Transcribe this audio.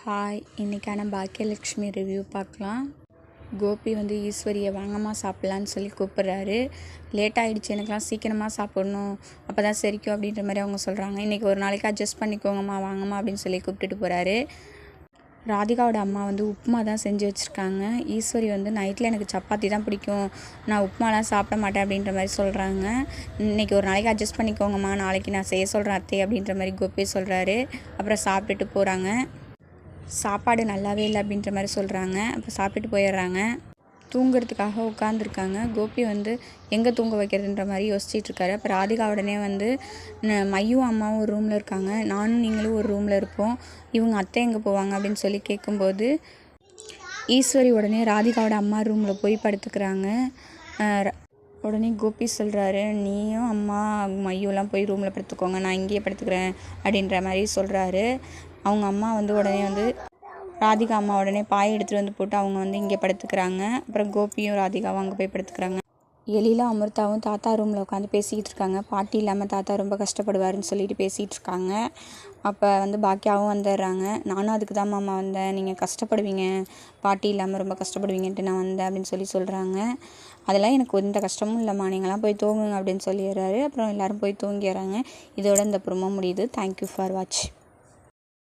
Hi, இன்றைக்கான Bhagyalakshmi review பார்க்கலாம். கோபி வந்து ஈஸ்வரியை வாங்கம்மா சாப்பிட்லான்னு சொல்லி கூப்பிட்றாரு. லேட் ஆகிடுச்சு, எனக்குலாம் சீக்கிரமாக சாப்பிட்ணும், அப்போ தான் செரிக்கும் அப்படின்ற மாதிரி அவங்க சொல்கிறாங்க. இன்றைக்கி ஒரு நாளைக்கு அட்ஜஸ்ட் பண்ணிக்கோங்கம்மா, வாங்கம்மா அப்படின்னு சொல்லி கூப்பிட்டுட்டு போகிறாரு. ராதிகாவோட அம்மா வந்து உப்புமா தான் செஞ்சு வச்சுருக்காங்க. ஈஸ்வரி வந்து நைட்டில் எனக்கு சப்பாத்தி தான் பிடிக்கும், நான் உப்புமாலாம் சாப்பிட மாட்டேன் அப்படின்ற மாதிரி சொல்கிறாங்க. இன்றைக்கி ஒரு நாளைக்கு அட்ஜஸ்ட் பண்ணிக்கோங்கம்மா, நாளைக்கு நான் செய்ய சொல்கிறேன் அத்தை அப்படின்ற மாதிரி கோபி சொல்கிறாரு. அப்புறம் சாப்பிட்டுட்டு போகிறாங்க. சாப்பாடு நல்லாவே இல்லை அப்படின்ற மாதிரி சொல்கிறாங்க. அப்போ சாப்பிட்டுட்டு போயிடுறாங்க. தூங்குறதுக்காக உட்காந்துருக்காங்க. கோபி வந்து எங்கே தூங்க வைக்கிறதுன்ற மாதிரி யோசிச்சிட்ருக்காரு. அப்போ ராதிகா உடனே வந்து மையும் அம்மாவும் ஒரு ரூமில் இருக்காங்க, நானும் நீங்களும் ஒரு ரூமில் இருப்போம், இவங்க அத்தை எங்கே போவாங்க அப்படின்னு சொல்லி கேட்கும்போது ஈஸ்வரி உடனே ராதிகாவோட அம்மா ரூமில் போய் படுத்துக்கிறாங்க. உடனே கோபி சொல்கிறாரு, நீயும் அம்மா மையும்லாம் போய் ரூமில் படுத்துக்கோங்க, நான் இங்கேயே படுத்துக்கிறேன் அப்படின்ற மாதிரி சொல்கிறாரு. அவங்க அம்மா வந்து உடனே வந்து ராதிகா அம்மா உடனே பாய் எடுத்துகிட்டு வந்து போட்டு அவங்க வந்து இங்கே படுத்துக்கிறாங்க. அப்புறம் கோபியும் ராதிகாவும் அங்கே போய் படுத்துக்கிறாங்க. எழிலும் அமிர்தாவும் தாத்தா ரூமில் உட்காந்து பேசிக்கிட்டு இருக்காங்க. பாட்டி இல்லாமல் தாத்தா ரொம்ப கஷ்டப்படுவாருன்னு சொல்லிட்டு பேசிகிட்டு இருக்காங்க. அப்போ வந்து பாக்கியாவும் வந்துடுறாங்க. நானும் அதுக்கு தான் மாமா வந்தேன், நீங்கள் கஷ்டப்படுவீங்க, பாட்டி இல்லாமல் ரொம்ப கஷ்டப்படுவீங்கன்ட்டு நான் வந்தேன் அப்படின்னு சொல்லி சொல்கிறாங்க. அதெல்லாம் எனக்கு எந்த கஷ்டமும் இல்லைம்மா, நீங்களாம் போய் தூங்குங்க அப்படின்னு சொல்லிடுறாரு. அப்புறம் எல்லோரும் போய் தூங்கிடுறாங்க. இதோட இந்த ப்ரோமோ முடியுது. Thank you for watch.